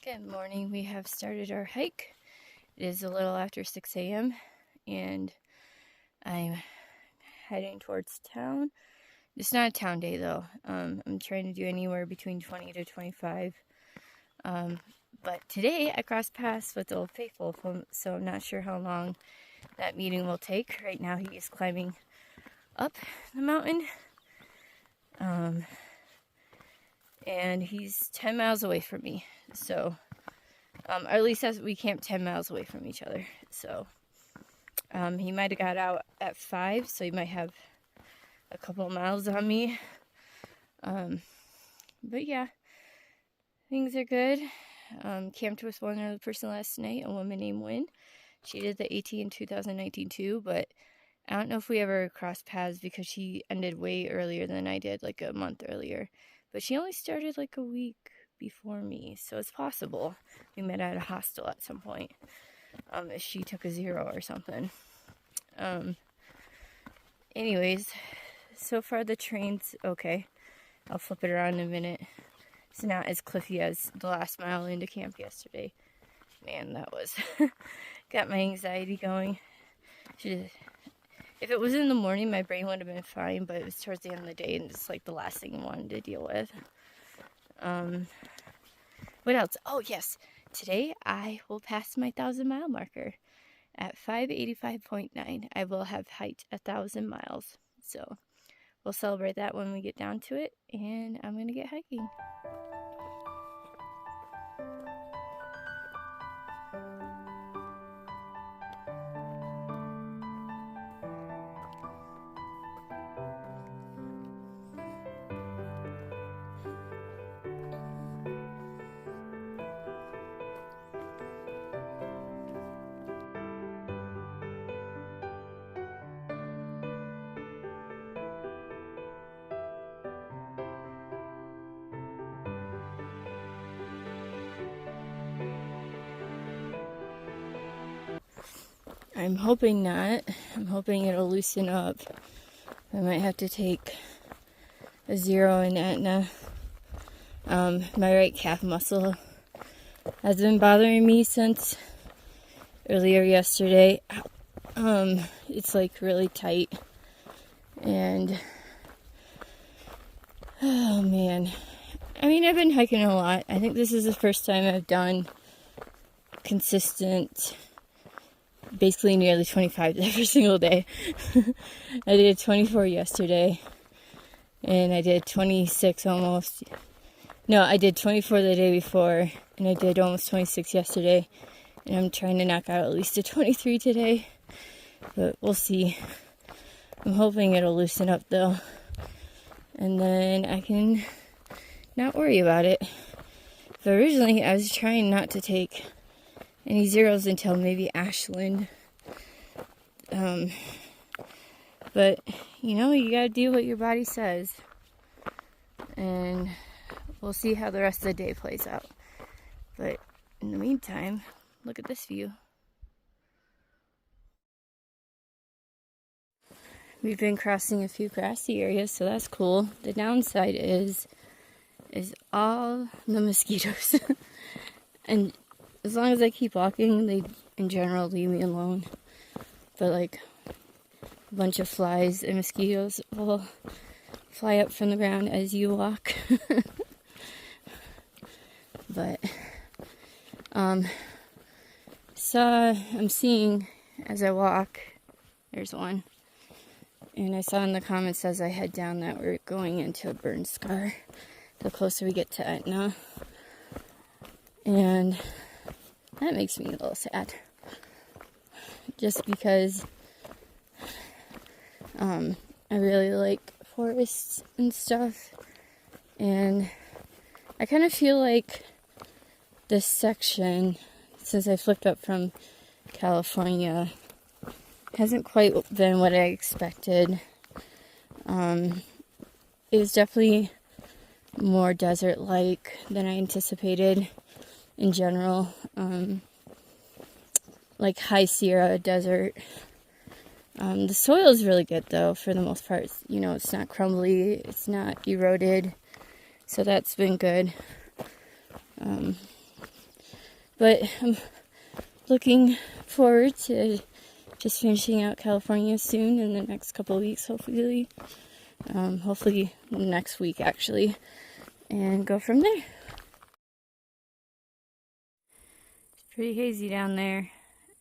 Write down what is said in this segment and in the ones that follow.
Good morning. We have started our hike. It is a little after 6 a.m. and I'm heading towards town. It's not a town day though. I'm trying to do anywhere between 20 to 25. But today I crossed paths with Ole Faithful, so I'm not sure how long that meeting will take. Right now he is climbing up the mountain. And he's 10 miles away from me. So, or at least we camp 10 miles away from each other. So, he might have got out at 5, so he might have a couple miles on me. But yeah, things are good. Camped with one other person last night, a woman named Wynn. She did the AT in 2019 too, but I don't know if we ever crossed paths because she ended way earlier than I did, like a month earlier. But she only started like a week before me, so it's possible we met at a hostel at some point. If she took a 0 or something. Anyways, so far the terrain's okay. I'll flip it around in a minute. It's not as cliffy as the last mile into camp yesterday. Man, that was got my anxiety going. If it was in the morning, my brain would have been fine, but it was towards the end of the day, and it's like the last thing I wanted to deal with. What else? Oh, yes. Today, I will pass my 1,000-mile marker. At 585.9, I will have hiked 1,000 miles. So, we'll celebrate that when we get down to it, and I'm going to get hiking. I'm hoping not. I'm hoping it'll loosen up. I might have to take a 0 in Etna. My right calf muscle has been bothering me since earlier yesterday. It's like really tight. And, oh man. I mean, I've been hiking a lot. I think this is the first time I've done consistent, basically nearly 25 every single day. I did 24 yesterday, and I did 26 almost. No, I did 24 the day before, and I did almost 26 yesterday, and I'm trying to knock out at least a 23 today, but we'll see. I'm hoping it'll loosen up though, and then I can not worry about it. But originally I was trying not to take any 0s until maybe Ashland. But, you know, you gotta do what your body says. And we'll see how the rest of the day plays out. But in the meantime, look at this view. We've been crossing a few grassy areas, so that's cool. The downside is all the mosquitoes. And as long as I keep walking, they, in general, leave me alone. But, like, a bunch of flies and mosquitoes will fly up from the ground as you walk. But, I'm seeing, as I walk, there's one. And I saw in the comments as I head down that we're going into a burn scar the closer we get to Etna. And that makes me a little sad. Just because I really like forests and stuff. And I kind of feel like this section, since I flipped up from California, hasn't quite been what I expected. It was definitely more desert-like than I anticipated in general. Like high Sierra desert. The soil is really good though, for the most part. You know, it's not crumbly, it's not eroded, so that's been good. But I'm looking forward to just finishing out California soon in the next couple of weeks, hopefully. Hopefully next week, actually. And go from there. It's pretty hazy down there.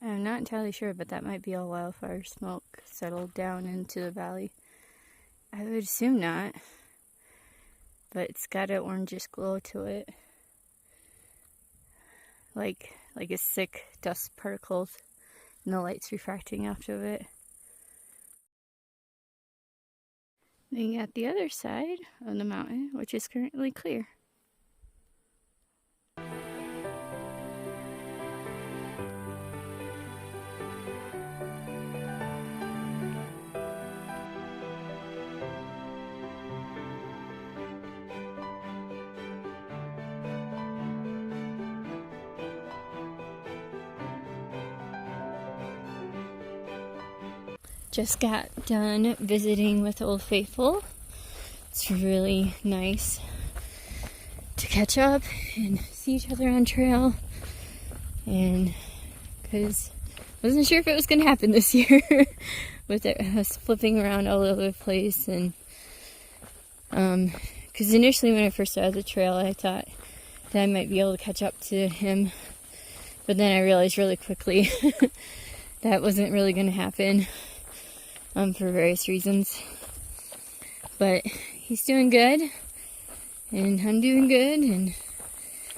I'm not entirely sure, but that might be all wildfire smoke settled down into the valley. I would assume not. But it's got an orangish glow to it. Like a sick dust particles, and the light's refracting off of it. Then you got the other side of the mountain, which is currently clear. Just got done visiting with Ole Faithful. It's really nice to catch up and see each other on trail. And because I wasn't sure if it was going to happen this year with us flipping around all over the place. And because initially when I first started the trail, I thought that I might be able to catch up to him. But then I realized really quickly that wasn't really going to happen. For various reasons. But he's doing good, and I'm doing good, and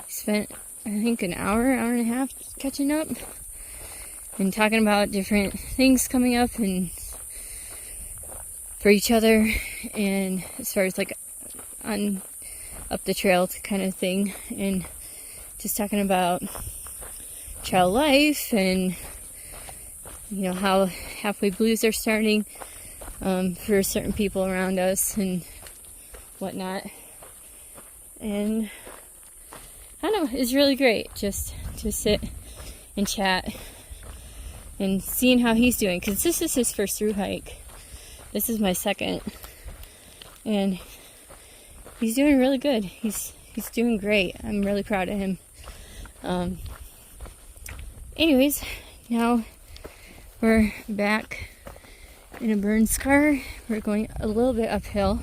spent, I think, an hour and a half catching up, and talking about different things coming up, and for each other, and as far as like on up the trail kind of thing, and just talking about trail life, and you know, how halfway blues are starting for certain people around us and whatnot. And I don't know, it's really great just to sit and chat and seeing how he's doing, because this is his first through hike. This is my second, and he's doing really good. He's doing great. I'm really proud of him. Anyways, now we're back in a burn scar. We're going a little bit uphill,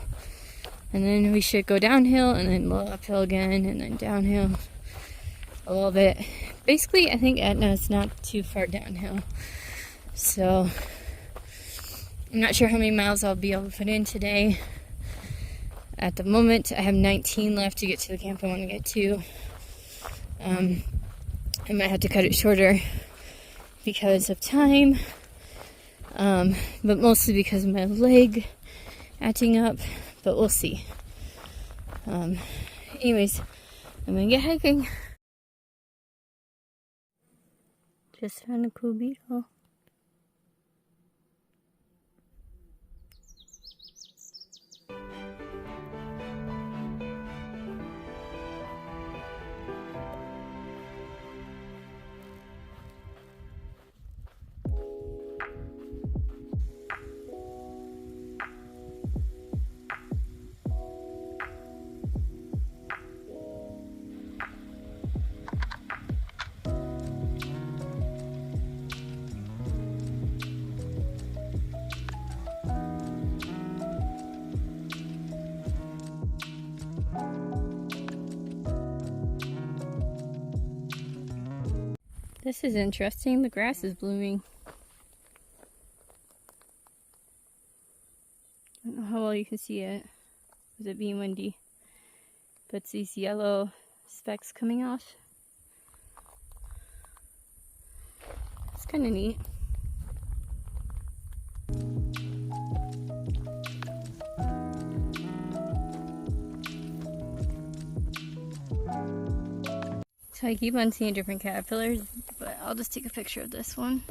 and then we should go downhill, and then a little uphill again, and then downhill a little bit. Basically, I think Etna is not too far downhill, so I'm not sure how many miles I'll be able to put in today. At the moment, I have 19 left to get to the camp I want to get to. I might have to cut it shorter because of time, but mostly because of my leg acting up, but we'll see. Anyways, I'm gonna get hiking. Just found a cool beetle. This is interesting. The grass is blooming. I don't know how well you can see it with it being windy, but it's these yellow specks coming off. It's kind of neat. So I keep on seeing different caterpillars, but I'll just take a picture of this one.